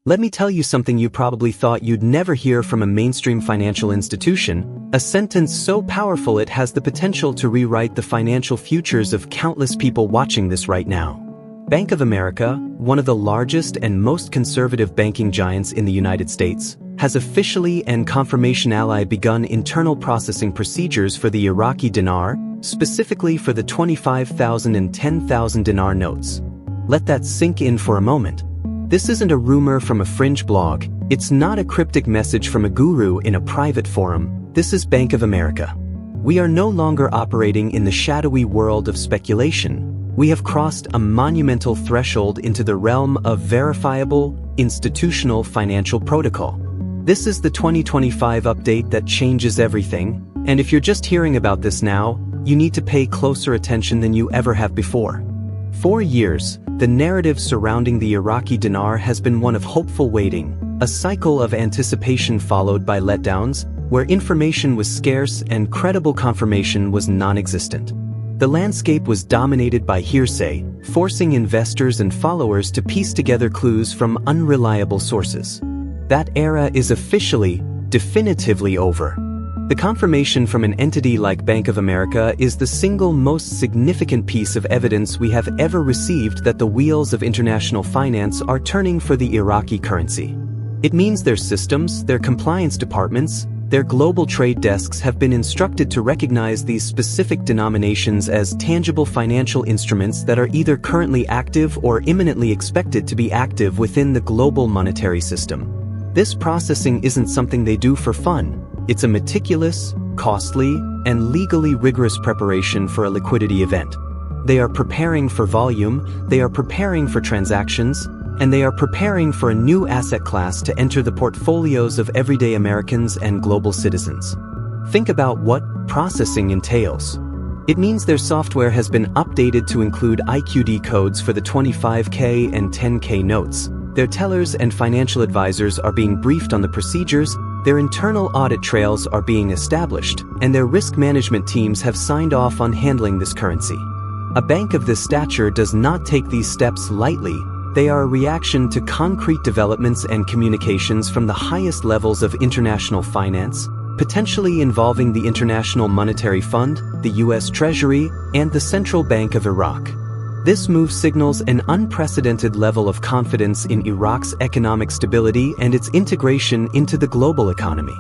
Let me tell you something you probably thought you'd never hear from a mainstream financial institution, a sentence so powerful it has the potential to rewrite the financial futures of countless people watching this right now. Bank of America, one of the largest and most conservative banking giants in the United States, has officially and confirmation begun internal processing procedures for the Iraqi Dinar, specifically for the 25,000 and 10,000 dinar notes. Let that sink in for a moment. This isn't a rumor from a fringe blog, it's not a cryptic message from a guru in a private forum, this is Bank of America. We are no longer operating in the shadowy world of speculation. We have crossed a monumental threshold into the realm of verifiable, institutional financial protocol. This is the 2025 update that changes everything, and if you're just hearing about this now, you need to pay closer attention than you ever have before. For years, the narrative surrounding the Iraqi dinar has been one of hopeful waiting, a cycle of anticipation followed by letdowns, where information was scarce and credible confirmation was non-existent. The landscape was dominated by hearsay, forcing investors and followers to piece together clues from unreliable sources. That era is officially, definitively over. The confirmation from an entity like Bank of America is the single most significant piece of evidence we have ever received that the wheels of international finance are turning for the Iraqi currency. It means their systems, their compliance departments, their global trade desks have been instructed to recognize these specific denominations as tangible financial instruments that are either currently active or imminently expected to be active within the global monetary system. This processing isn't something they do for fun. It's a meticulous, costly, and legally rigorous preparation for a liquidity event. They are preparing for volume, they are preparing for transactions, and they are preparing for a new asset class to enter the portfolios of everyday Americans and global citizens. Think about what processing entails. It means their software has been updated to include IQD codes for the 25K and 10K notes. Their tellers and financial advisors are being briefed on the procedures, their internal audit trails are being established, and their risk management teams have signed off on handling this currency. A bank of this stature does not take these steps lightly. They are a reaction to concrete developments and communications from the highest levels of international finance, potentially involving the International Monetary Fund, the U.S. Treasury, and the Central Bank of Iraq. This move signals an unprecedented level of confidence in Iraq's economic stability and its integration into the global economy.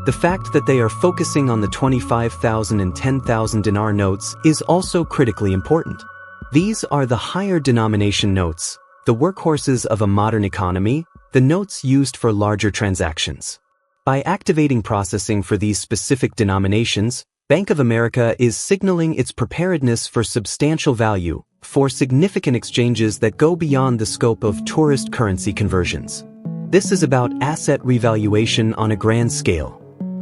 The fact that they are focusing on the 25,000 and 10,000 dinar notes is also critically important. These are the higher denomination notes, the workhorses of a modern economy, the notes used for larger transactions. By activating processing for these specific denominations, Bank of America is signaling its preparedness for substantial value, for significant exchanges that go beyond the scope of tourist currency conversions. This is about asset revaluation on a grand scale.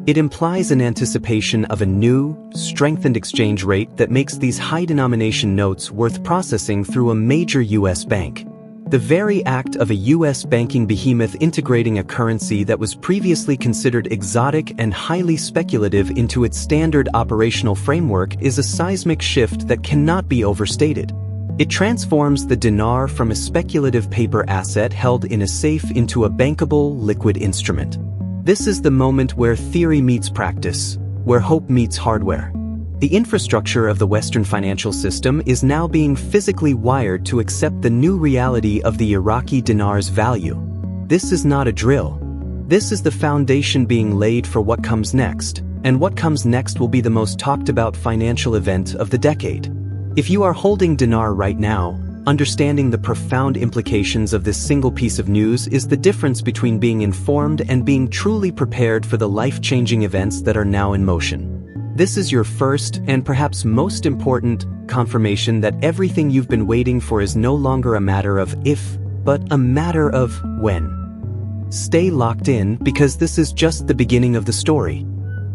It implies an anticipation of a new, strengthened exchange rate that makes these high-denomination notes worth processing through a major U.S. bank. The very act of a U.S. banking behemoth integrating a currency that was previously considered exotic and highly speculative into its standard operational framework is a seismic shift that cannot be overstated. It transforms the dinar from a speculative paper asset held in a safe into a bankable, liquid instrument. This is the moment where theory meets practice, where hope meets hardware. The infrastructure of the Western financial system is now being physically wired to accept the new reality of the Iraqi dinar's value. This is not a drill. This is the foundation being laid for what comes next, and what comes next will be the most talked about financial event of the decade. If you are holding dinar right now, understanding the profound implications of this single piece of news is the difference between being informed and being truly prepared for the life-changing events that are now in motion. This is your first, and perhaps most important, confirmation that everything you've been waiting for is no longer a matter of if, but a matter of when. Stay locked in, because this is just the beginning of the story.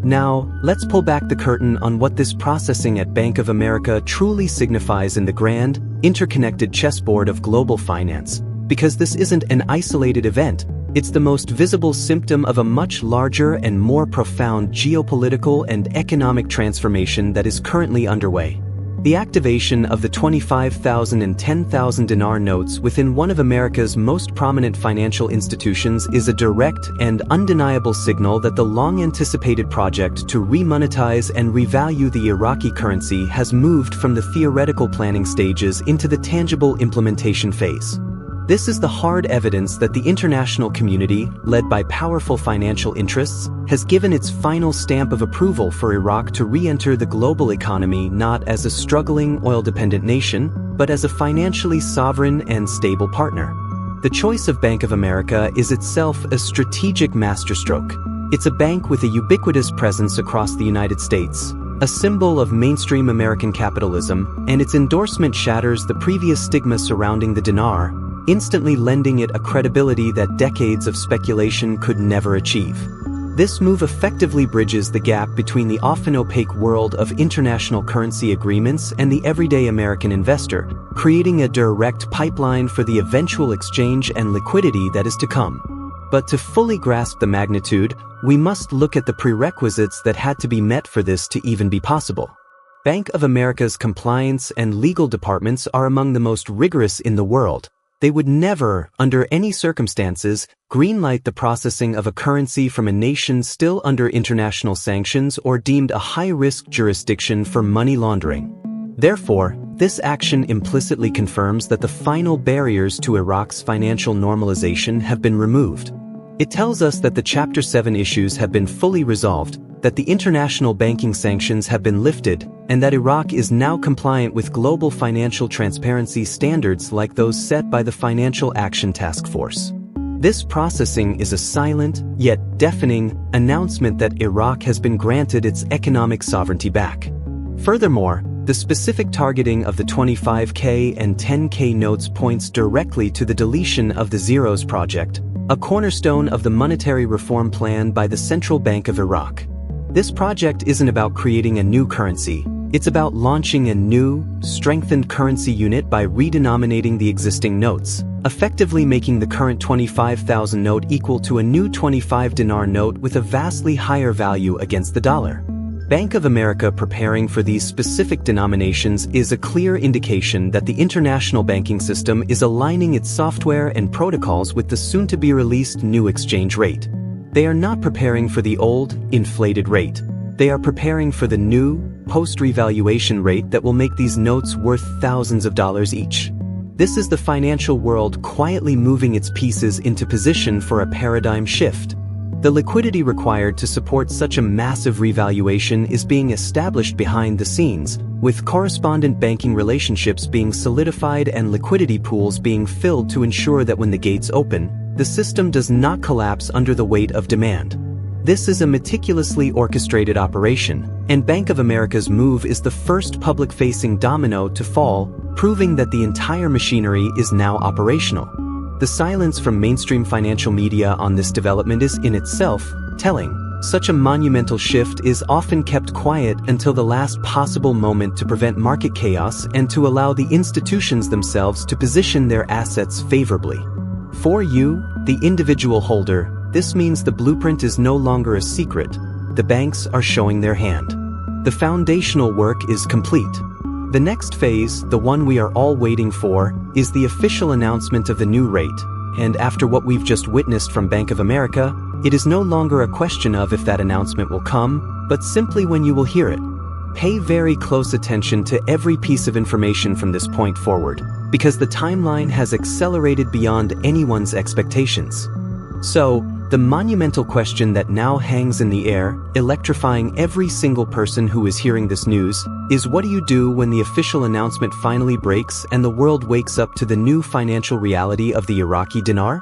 Now, let's pull back the curtain on what this processing at Bank of America truly signifies in the grand, interconnected chessboard of global finance, because this isn't an isolated event. It's the most visible symptom of a much larger and more profound geopolitical and economic transformation that is currently underway. The activation of the 25,000 and 10,000 dinar notes within one of America's most prominent financial institutions is a direct and undeniable signal that the long-anticipated project to remonetize and revalue the Iraqi currency has moved from the theoretical planning stages into the tangible implementation phase. This is the hard evidence that the international community, led by powerful financial interests, has given its final stamp of approval for Iraq to re-enter the global economy not as a struggling oil-dependent nation, but as a financially sovereign and stable partner. The choice of Bank of America is itself a strategic masterstroke. It's a bank with a ubiquitous presence across the United States, a symbol of mainstream American capitalism, and its endorsement shatters the previous stigma surrounding the dinar, instantly lending it a credibility that decades of speculation could never achieve. This move effectively bridges the gap between the often opaque world of international currency agreements and the everyday American investor, creating a direct pipeline for the eventual exchange and liquidity that is to come. But to fully grasp the magnitude, we must look at the prerequisites that had to be met for this to even be possible. Bank of America's compliance and legal departments are among the most rigorous in the world. They would never, under any circumstances, greenlight the processing of a currency from a nation still under international sanctions or deemed a high-risk jurisdiction for money laundering. Therefore, this action implicitly confirms that the final barriers to Iraq's financial normalization have been removed. It tells us that the Chapter 7 issues have been fully resolved, that the international banking sanctions have been lifted, and that Iraq is now compliant with global financial transparency standards like those set by the Financial Action Task Force. This processing is a silent, yet deafening, announcement that Iraq has been granted its economic sovereignty back. Furthermore, the specific targeting of the 25K and 10K notes points directly to the deletion of the Zeros project, a cornerstone of the monetary reform plan by the Central Bank of Iraq. This project isn't about creating a new currency, it's about launching a new, strengthened currency unit by redenominating the existing notes, effectively making the current 25,000 note equal to a new 25 dinar note with a vastly higher value against the dollar. Bank of America preparing for these specific denominations is a clear indication that the international banking system is aligning its software and protocols with the soon-to-be-released new exchange rate. They are not preparing for the old, inflated rate. They are preparing for the new, post-revaluation rate that will make these notes worth thousands of dollars each. This is the financial world quietly moving its pieces into position for a paradigm shift. The liquidity required to support such a massive revaluation is being established behind the scenes, with correspondent banking relationships being solidified and liquidity pools being filled to ensure that when the gates open, the system does not collapse under the weight of demand. This is a meticulously orchestrated operation, and Bank of America's move is the first public-facing domino to fall, proving that the entire machinery is now operational. The silence from mainstream financial media on this development is in itself telling. Such a monumental shift is often kept quiet until the last possible moment to prevent market chaos and to allow the institutions themselves to position their assets favorably. For you, the individual holder, this means the blueprint is no longer a secret. The banks are showing their hand. The foundational work is complete. The next phase, the one we are all waiting for, is the official announcement of the new rate. And after what we've just witnessed from Bank of America, it is no longer a question of if that announcement will come, but simply when you will hear it. Pay very close attention to every piece of information from this point forward, because the timeline has accelerated beyond anyone's expectations. So, the monumental question that now hangs in the air, electrifying every single person who is hearing this news, is what do you do when the official announcement finally breaks and the world wakes up to the new financial reality of the Iraqi dinar?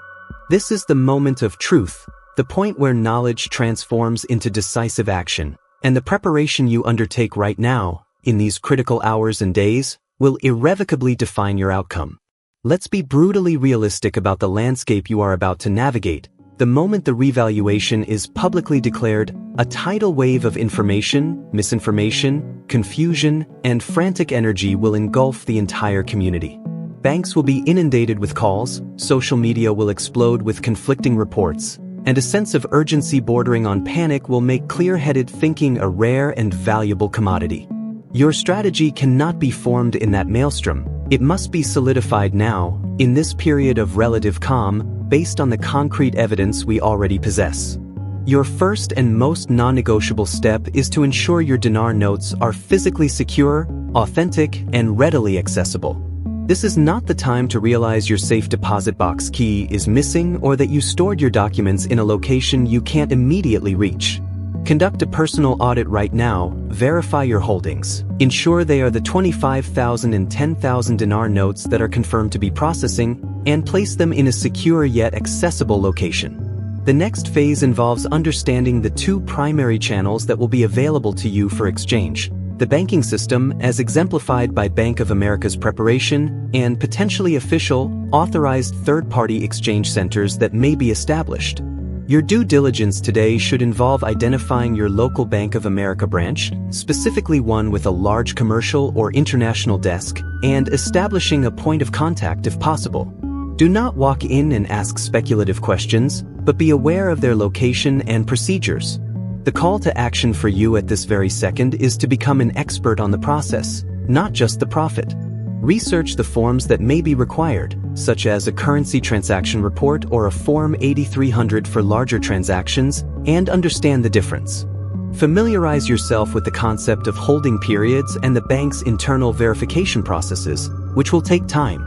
This is the moment of truth, the point where knowledge transforms into decisive action, and the preparation you undertake right now, in these critical hours and days, will irrevocably define your outcome. Let's be brutally realistic about the landscape you are about to navigate. The moment the revaluation is publicly declared, a tidal wave of information, misinformation, confusion, and frantic energy will engulf the entire community. Banks will be inundated with calls, social media will explode with conflicting reports, and a sense of urgency bordering on panic will make clear-headed thinking a rare and valuable commodity. Your strategy cannot be formed in that maelstrom. It must be solidified now, in this period of relative calm, based on the concrete evidence we already possess. Your first and most non-negotiable step is to ensure your dinar notes are physically secure, authentic, and readily accessible. This is not the time to realize your safe deposit box key is missing or that you stored your documents in a location you can't immediately reach. Conduct a personal audit right now, verify your holdings. Ensure they are the 25,000 and 10,000 dinar notes that are confirmed to be processing, and place them in a secure yet accessible location. The next phase involves understanding the two primary channels that will be available to you for exchange: the banking system, as exemplified by Bank of America's preparation, and potentially official, authorized third-party exchange centers that may be established. Your due diligence today should involve identifying your local Bank of America branch, specifically one with a large commercial or international desk, and establishing a point of contact if possible. Do not walk in and ask speculative questions, but be aware of their location and procedures. The call to action for you at this very second is to become an expert on the process, not just the profit. Research the forms that may be required, such as a currency transaction report or a Form 8300 for larger transactions, and understand the difference. Familiarize yourself with the concept of holding periods and the bank's internal verification processes, which will take time.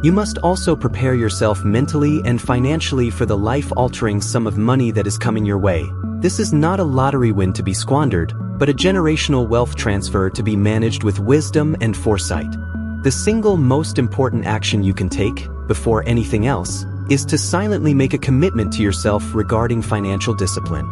You must also prepare yourself mentally and financially for the life-altering sum of money that is coming your way. This is not a lottery win to be squandered, but a generational wealth transfer to be managed with wisdom and foresight. The single most important action you can take, before anything else, is to silently make a commitment to yourself regarding financial discipline.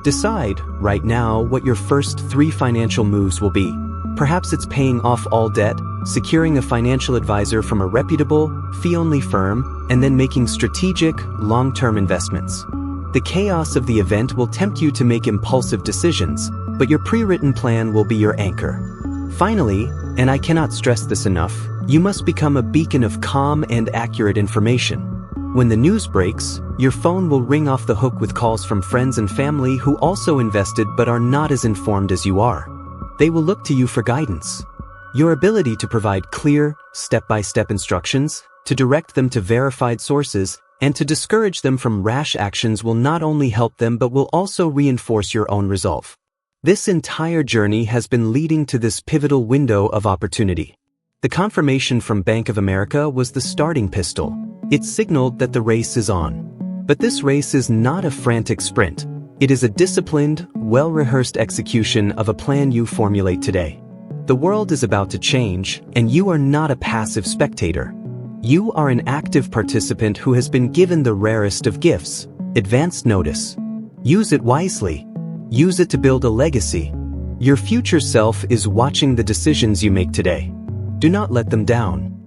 Decide, right now, what your first 3 financial moves will be. Perhaps it's paying off all debt, securing a financial advisor from a reputable, fee-only firm, and then making strategic, long-term investments. The chaos of the event will tempt you to make impulsive decisions, but your pre-written plan will be your anchor. Finally, and I cannot stress this enough, you must become a beacon of calm and accurate information. When the news breaks, your phone will ring off the hook with calls from friends and family who also invested but are not as informed as you are. They will look to you for guidance. Your ability to provide clear, step-by-step instructions, to direct them to verified sources, and to discourage them from rash actions will not only help them but will also reinforce your own resolve. This entire journey has been leading to this pivotal window of opportunity. The confirmation from Bank of America was the starting pistol. It signaled that the race is on. But this race is not a frantic sprint. It is a disciplined, well-rehearsed execution of a plan you formulate today. The world is about to change, and you are not a passive spectator. You are an active participant who has been given the rarest of gifts, advanced notice. Use it wisely. Use it to build a legacy. Your future self is watching the decisions you make today. Do not let them down.